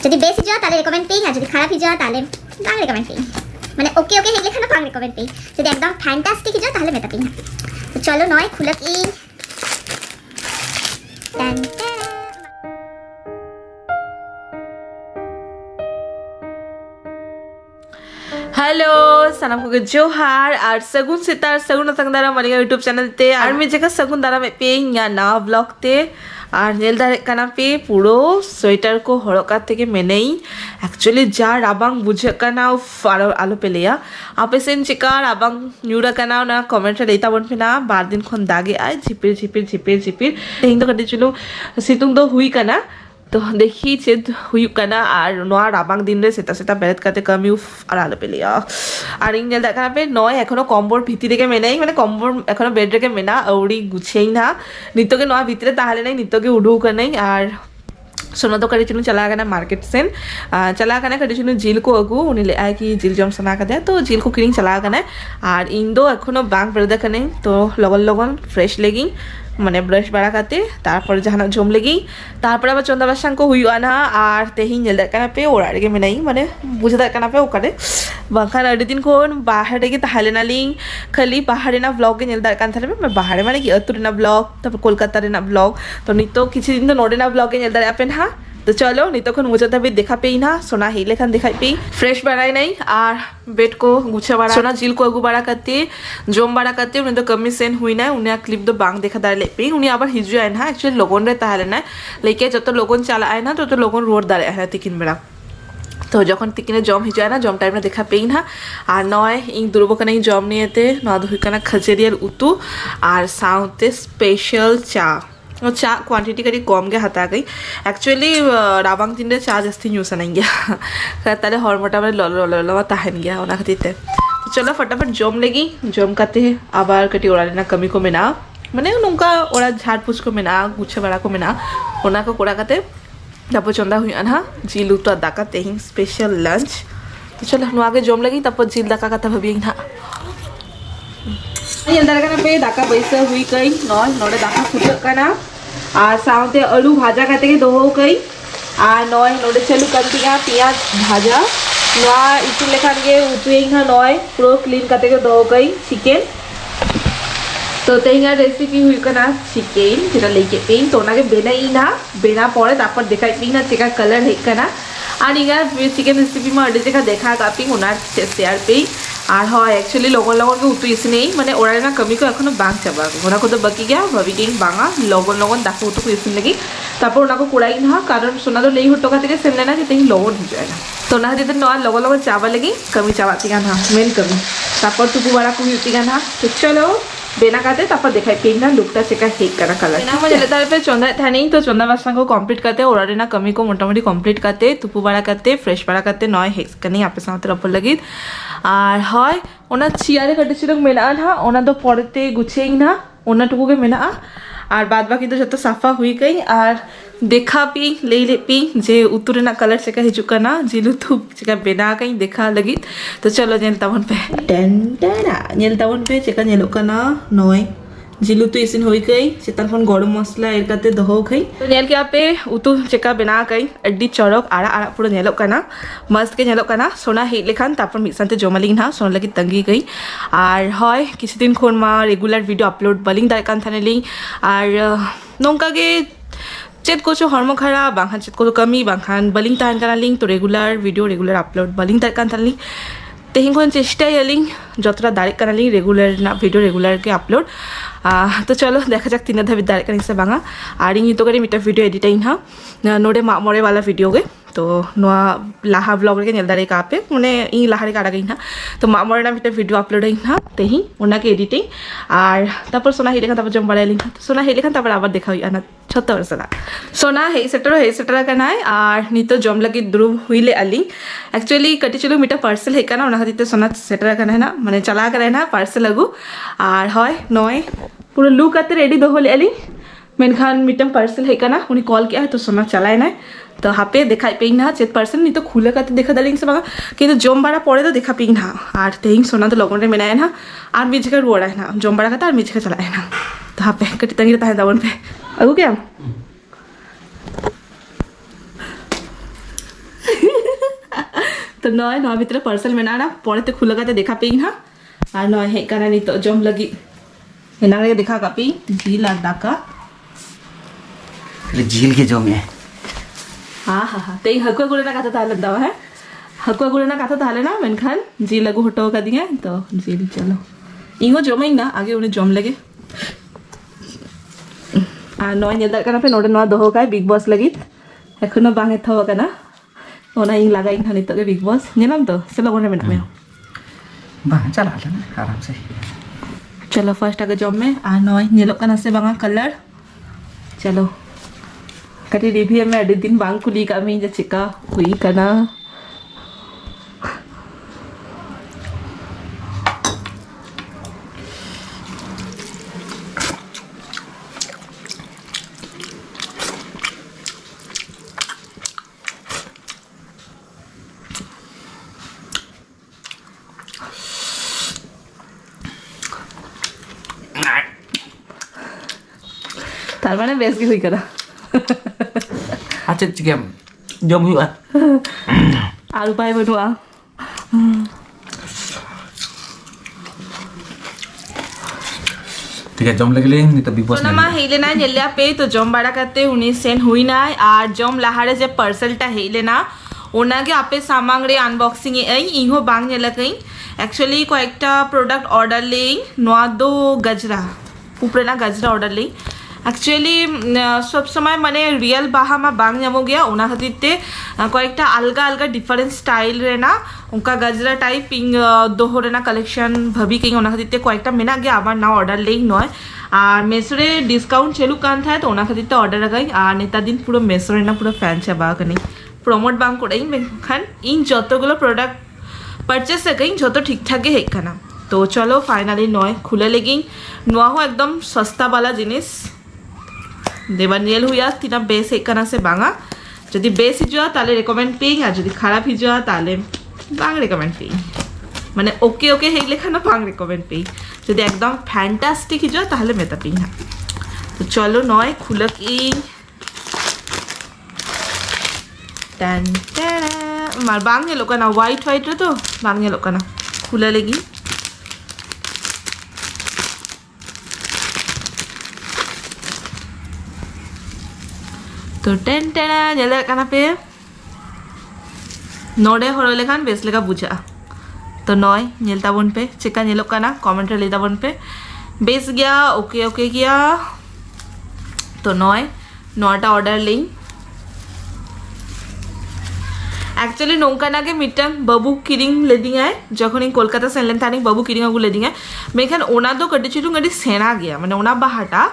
যদি বেশ হিজোয়া তাহলে রেকমেন্ড পেই, আর যদি খারাপ হিজোয়া তাহলে বাং রেকমেন্ড পেই। মানে ওকে ওকে হেলে খানা বাং রেকমেন্ড পেই। যদি একদম ফ্যান্টাস্টিক হিজোয়া তাহলে মেটা পেই না। তো চলো নয় খুলক ই টান টান। हेलो सनम को जोहार और सगुन सितार सगुन तंग दारा मलिंगा यूट्यूब चैनल ते और मैं जगह सगुन दारा में पे या ना ब्लॉग ते और नेल दारे कना पे पूरो स्वेटर को हड़का থেকে মেনেই एक्चुअली जा राबांग बुझे कना फारो आलो पेलिया आपे सेन चिकार राबांग न्यूरा कना ना कमेंट लेता बन पेना बार दिन खन दागे आय झिपिर झिपिर झिपिर झिपिर तेहिं तो कटे चलो सितुंग दो हुई कना तो देखी चेद हुई कना और नोआ राबांग दिन रे सेता सेता बेरेत काते कमी उफ और आलो पेलिया और इन नेल देखा पे नय एखोनो कम्बर भिति रेखे मेनाई माने कम्बर एखोनो बेड रेखे मेना औड़ी गुछेई ना नितोके नोआ भितरे ताहले नहीं नितोके उडू कनाई और सोना तो करी चुनु चला गया मार्केट सेन चला गया करी चुनु झील को अगू उन्हें ले आए कि झील जम सना कर तो झील को किरिंग चला गया और इन दो एखोनो बांग बेरदा कने तो लगन लगन फ्रेश लेगी माने ब्रश बाड़ा करते तारपर जहाना जम लेगी तारपर आबार चंदा बासां को हुई ना और तेहिं नेल दाकना पे ओरा रेगे मेनाई माने बुझे दाकना पे ओकारे बाखान अड़ी दिन कोन बाहर रेगे ताहले नालिंग खाली बाहरे ना ब्लॉग नेल दाकन थाले मैं बाहरे माने कि अतुरे ना ब्लॉग तारपर कोलकाता रे ना ब्लॉग तो नितो किछि दिन तो नोडे ना ब्लॉग नेल दारे आपेन हा तो चलो नहीं तो मुझे तभी देखा पे ना सोना हिले खान दिखाई पे फ्रेश बनाई नहीं और बेड को गुछा बड़ा सोना झील को अगू बड़ा करते जोम बड़ा करते उन्हें तो कमी सेन हुई ना उन्हें क्लिप तो बांग देखा दारे पे उन्हें आबार हिजु आए ना एक्चुअली लोगन रे ताहले ना लेके जब तो लोगन चला आए ना तो लोगन रोड दारे आए ना तिकिन बेड़ा तो जखन तिकिने जम हिजु आए ना जम टाइम देखा पे ना और नय इन दुर्बो कने जम नियेते नय दो हुई कना खजेरियर उतु और साउते स्पेशल चा और चा क्वांटिटी करी कम गे हता गई एक्चुअली राबांग दिन रे चा जास्ती यूज नहीं गया ताले हरमोटा में लल ताहन गया ओना खातिर तो चलो फटाफट जम लेगी जम काते आबार कटी ओरा ना कमी को मेना माने नोंका ओरा झाड़ पुछ को मेना गुछे बड़ा को मेना ओना को कोड़ा काते तापर चंदा हुई अनहा जिल उतो दाका तेहिं स्पेशल लंच तो चलो नो आगे जम लेगी तापर जिल दाका काता भाबी ना पे दाका बैसा हुई कई नोड़े दाका फुटक कना और साउते आलू भाजा काते के दोहो कई और नय नोड़े चलू कंतिया पियाज भाजा नोआ इतु लेखान के उतुएं हा नय पूरा क्लीन काते के दोहो कई चिकेन तो तेहिंगा रेसिपी हुई कना चिकेन जेटा लेके पेन तो ओनाके बेनाई ना बेना पड़े तापर देखाई पेन ना चेका कलर हे कना और इगा चिकेन रेसिपी में अडे जेका देखा कापी ओनार शेयर पे और हाँ एक्चुअली लगन लगन के उतु इसे नहीं माने ओरा ना कमी को एखोनो बांग चाबा ओना को तो बाकी गया भाभी के बांगा लगन लगन दाको उतु को इसे लगी तापर ओना को कोड़ाई ना कारण सोना तो लेई हुटो का থেকে सेमले ना जेते लगन हो जाए ना तो ना जेते ना लगन लगन चाबा लगी कमी चाबाती गान हां मेन कमी तापर तुपु बड़ा को हुती गान हां तो चलो बेना काते तापर दिखाई पे ना लुकटा चेका हेक करा कलर ना मजे लेता पे चंदा थानी तो चंदा बासा को कंप्लीट करते ओरारे ना कमी को मोटामोटी कंप्लीट करते तुपु बड़ा करते फ्रेश बड़ा करते नय हेक्स कनी आपे साथे रपर लगी और হয় ওনা চিয়ারে কাটেছিল মেনা না ওনা তো পরেতে গুছেই না ওনাটুকু के मेना और बाद बाकी तो जब साफा हुई गई और देखा पी ले पी जे उतरे ना कलर चेका हिजुका ना जिलु तु चेका बेना कहीं देखा लगी तो चलो नेल तावन पे टेन टेना नेल तावन पे चेका नेलोका ना नय जिलु तो इसिन होई गई चितन फोन गरम मसला एरकाते दहो खई तो नेल के आपे उतु चेका बेना कई अड्डी चौड़क आड़ा आड़ा पूरा नेलोक कना मस्त के नेलोक कना सोना हे लेखान तापर मिसानते जमालिंग ना सोना लगी तंगी गई और হয় किसी दिन खोन मा रेगुलर वीडियो अपलोड बलिंग दायकान थानेलिंग और नोंका गे चेत को हरमो खरा बांखान चेत को कमी बांखान बलिंग ताहन कानालिंग तो रेगुलर वीडियो रेगुलर अपलोड बलिंग दायकान थानेलिंग तेहिं कोन चेष्टा यालिंग जतरा दारे कानालिंग रेगुलर ना वीडियो रेगुलर के अपलोड तो चलो देखा जाक तीन धाबी दारे कानी से बांगा और इन तो करी मिटा वीडियो एडिटिंग हा नोडे मा मोरे वाला वीडियो गे तो नोआ लाहा ब्लॉग रे नेल दारे कापे माने इन लाहारे काड़ा गई ना तो मा मोरे ना मिटा वीडियो अपलोड ही ना तेहिं ओना के एडिटिंग और तापर सोना हेले खान तापर जम बाड़ाई लिंग तो सोना हेले खान तापर आबार देखा हुई आना छत्ता वर्षला सोना हे सेटर का नाय और नितो जम लगी द्रुव हुईले आलिंग एक्चुअली कटी चलो मिटा पार्सल हे काना ओना खातिर सोना सेटर का ना माने चला करे ना पार्सल लगू और হয় नय पूरा लुक आते रेडी दोहले आलिंग मेनखान मिटम पार्सल है काना उनी कॉल किया है तो सोना चलाए ना तो हापे देखा पे ना चेत पार्सल नहीं तो खुले काते देखा दालिंग से बागा किंतु जम बाड़ा पड़े तो देखा पे ना और तेहिं सोना तो लगन रे मेनाय ना और मिजका रोड़ा है ना जम बाड़ा काते और मिजका चलाए ना तो हापे कटी तंगी ताहे दावन पे अगु क्या तो नॉय नॉय भीतर पार्सल में ना पड़े खुला का देखा पे ना और नॉय हेक करना नहीं तो जम लगी हेना रे देखा का पे झील और दाका झील के जम है हाँ हाँ हाँ ते हकुआ गुड़ना कथा ताले दवा है हकुआ गुड़ना कथा ताले ना मेनखान झील लगू हटो का दिया तो झील चलो इंगो जम ना आगे उन्हें जम लगे और नॉय नेदा करना पे नोडे नॉय दोहो का बिग बॉस लगी एखनो बांगे थवा करना ओना इंग लगा इंग खानी तो के बिग बॉस नेनाम तो से लोगों ने में बाहर चला लेना आराम से चलो फर्स्ट आगे जॉब में आ नॉय नेलो कना से बांगा कलर चलो कटी रिव्यू में अड़ी दिन बांग कुली का मी जे चिका हुई कना तार माने बेस की हुई करा अच्छा चिके जम हुआ आलू पाए बनवा ठीक है जम लगले नहीं तो बिग बॉस तो नमा हेले ना नेलिया पे तो जम बाड़ा करते 19 सेन हुई ना और जम लाहारे जे पार्सलटा हेले ना ओनागे आपे सामांग रे अनबॉक्सिंग ए इहो बांग नेला कई एक्चुअली को एकटा प्रोडक्ट ऑर्डर लेई नोआ दो गजरा ऊपर ना गजरा ऑर्डर लेई एक्चुअली सब समय माने रियल बाहा मा बांग जामो गया ओना खातिर कয়েকটা अलगा अलगा डिफरेंट स्टाइल रे ना उनका गजरा टाइप इंग दोहो रे ना कलेक्शन भाभी कहीं ओना खातिर कয়েকটা मेना गया आबार ना ऑर्डर लेई नय और मेसोरे डिस्काउंट चलू कान था तो ओना खातिर ऑर्डर लगाई और नेता दिन पूरा मेसोरे ना पूरा फैन छबा कनी प्रमोट बांग कोडाई खान इन जतगुलो प्रोडक्ट परचेस कहीं जत ठीक ठाक हे खाना तो चलो फाइनली नय खुले लेगी नोआ हो एकदम सस्ता वाला जिनिस देवार रियल हुआ तीना बेस एक से बांगा যদি বেশ হিজুয়া তাহলে রেকমেন্ড পেইং আর যদি খারাপ হিজুয়া তাহলে বাং রেকমেন্ড পেইং মানে ওকে ওকে হেই লেখা না বাং রেকমেন্ড পেইং যদি একদম ফ্যান্টাস্টিক হিজুয়া তাহলে মেতা পেইং না তো চলো নয় খুলক এই টান টানা মার বাং এলো কানা হোয়াইট হোয়াইট রে তো বাং এলো কানা খুলে লেগি तो टेन टेना नेले काना पे नोडे हरो लेखान बेस लेका बुझा तो नय नेलता बन पे चिका नेलो काना कमेंट रे लेता बन पे बेस गया ओके ओके गया तो नय नयटा ऑर्डर लेई एक्चुअली नौका के मिट्टन बाबू किरिंग लेदी है जखन इन कोलकाता से लेन थानी बाबू किरिंग को लेदी है मेखन ओना दो कटी चिटू गडी सेना गया माने ओना बाहाटा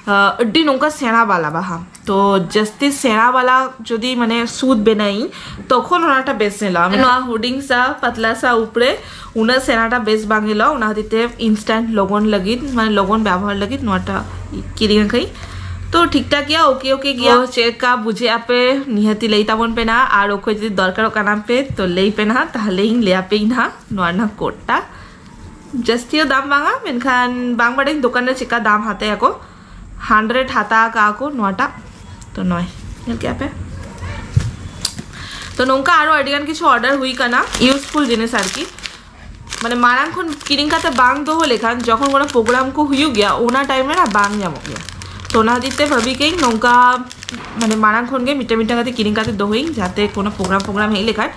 अड्डी नौका सेना वाला बाहा तो जस्ती सेना वाला जदि माने सूद बेनाई तखन ओनाटा बेस नेला माने नोआ हुडिंग सा पतला सा ऊपरे उना सेनाटा बेस बांगिला ओना हतिते इंस्टेंट लगन लगित माने लगन व्यवहार लगित नोआटा किरिंग कई तो ठीक ठाक गया ओके ओके गया चेक का बुझे आपे निहती लेता बन पे ना और ओको जदि दरकार काना पे तो लेई पे ना ताहले इन ले आपे ना नोआ ना कोटटा जस्तियो दाम बांगा मेनखान बांग बाडे दुकान रे चिका दाम हाते आको 100 हाता काको नोटा तो नय नेल क्या पे तो नौका आरो अडिगान किछु ऑर्डर हुई काना यूजफुल जिनिस आर की माने मारांग खन किरिंग काते बांग दो लेखान जखन कोनो प्रोग्राम को हुई गया ओना टाइम में ना बांग जामो गया तो ना दिते भाभी के नौका माने मारांग खन के मिटे मिटे काते किरिंग काते दोहई जाते कोनो प्रोग्राम हे लेखान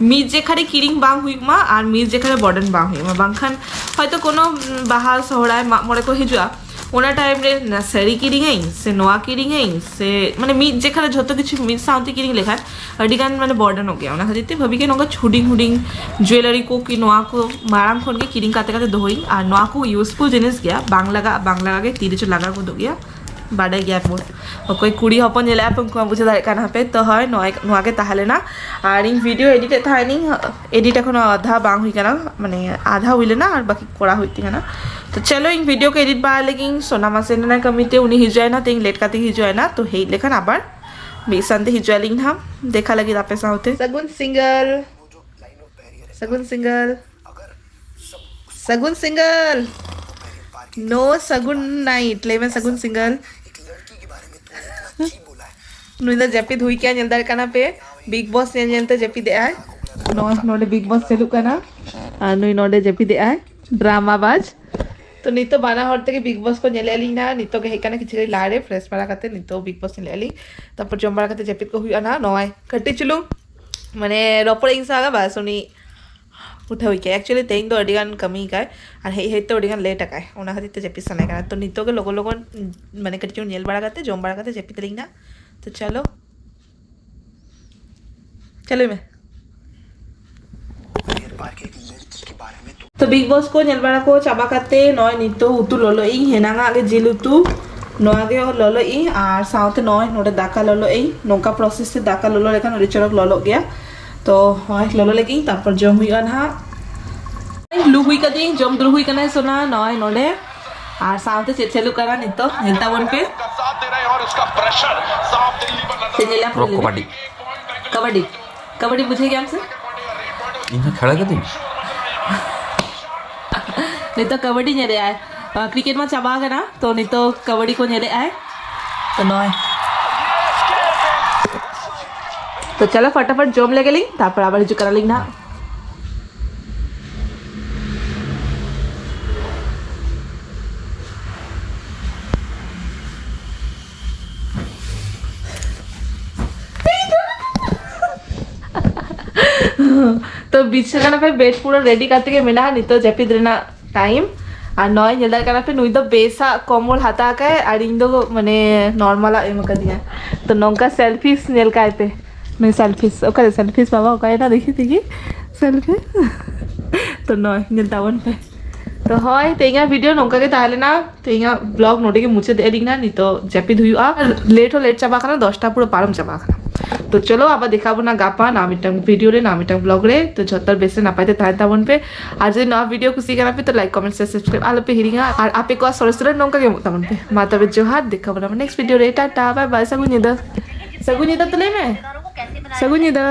मिज जेखाने किरिंग बांग हुई मा और मिज जेखाने बॉर्डन बांग हुई मा बांगखान हयतो कोनो बाहा सोहराय मरे को हिजुआ ओना टाइम रे ना साड़ी किरिंग से नोआ किरिंग से माने मिज जेखाने जतो किछु मिज साउंती किरिंग लेखान अडिगान माने बॉर्डन हो गया ओना खातिर भाभी के नौका हुडिंग हुडिंग ज्वेलरी को कि नोआ को मारांग खन के किरिंग काते काते दोहई और नोआ को यूजफुल जिनिस गया बांग के तीरे चो लगा को दो गया बाडे गया मोर कोई कुड़ी हपन जेला अपन बुझे दाड़े काना पे तो है नोआ के ताहले ना और इन वीडियो एडिट थानी एडिट एखन आधा बांग हुई काना माने आधा हुईले ना और बाकी कोड़ा हुईती काना तो चलो इन वीडियो के एडिट बा लेकिन सोनामा सेना कमिते उनी हिजुआय ना तें लेट काते हिजुआय ना तो हेई लेखन आबार बेसंते हिजुआलिंग हम देखा लगी तापे साउते सगुन सिंगल नो सगुन नाइट ले में सगुन सिंगल नुइला जेपी धुई क्या नेल दार काना पे बिग बॉस नेल नेलते जेपी दे आय नॉय नोडे बिग बॉस चलू करना और नुई नोडे जपीदे आए ड्रामा बाज तो नितो बाना हर तक बिग बॉस को नेले अली ना नितो के हेकाना किछि लारे फ्रेश बारा करते नितो बिग बॉस नेले अली तब जम बारा करते जपीद को हुई ना नॉय कट्टी चलू माने रपड़ इंसागा बास उनी उठा हुई के एक्चुअली तेइंग दो अडिगान कमी का और हे तो अडिगान लेट आकाय ओना खातिर ते जपीद सने का तो नितो के लोगो लोगन माने कट्टी चलू नेल बारा करते जम बारा करते जपीद लिंग ना तो चलो चलो मैं तो बिग बॉस को नेलबाड़ा को चाबा करते नॉय नितो उतु लोलो इ हेनांगा आगे जिल उतु नोआगे लोलो इ और साउते नॉय नोडे दाका लोलो इ नोंका प्रोसेस से दाका लोलो लेखान ओडी चरक लोलो गया तो होय लोलो लेगी तारपर जम हुई अनहा लु हुई कदी जम दुर हुई कना सोना नॉय नोडे और साउते चेचेलु करा नितो हेलता वन पे साथ दे रहे और उसका प्रेशर साफ दिल्ली पर चेलेला कबड्डी कबड्डी कबड्डी बुझे क्या हमसे इनमें खड़ा कर दी नहीं तो कबड्डी नेरे आए क्रिकेट में चाबा गना तो नहीं तो कबड्डी को नेरे आए तो नॉय तो चलो फटाफट जोम ले गेली तापर आबार हिजु करा लिंग ना तो बीच का पे बेड पूरा रेडी करते के मिला नहीं तो जपीद रेना टाइम और नॉय नेलदार का पे नुई दो बेसा कॉमल हाथा का और इन दो माने नॉर्मल एम कर दिया तो नोंका सेल्फीज नेल का पे मैं सेल्फीज ओके सेल्फीज बाबा ओका ना देखी थी सेल्फी तो नॉय नेलता वन पे तो होय तेंगा वीडियो नोंका के ताहले ना तेंगा ब्लॉग नोटे के मुझे दे दिंग ना नहीं तो जपीद हुआ लेट हो लेट चाबा खाना 10टा पूरा पारम चाबा खाना तो चलो आबा देखाबो ना गापा ना मिटंग वीडियो रे ना मिटंग ब्लॉग रे तो जतर बेसे ना पाइते ताहे तावन पे आज नवा वीडियो खुशी करा पे तो लाइक कमेंट से सब्सक्राइब आलो पे हिरिंगा और आपे को सरसरे नोंका के तावन पे माता बे जोहार देखाबो ना नेक्स्ट वीडियो रे टाटा बाय बाय सगुनिदा तले में सगुनिदा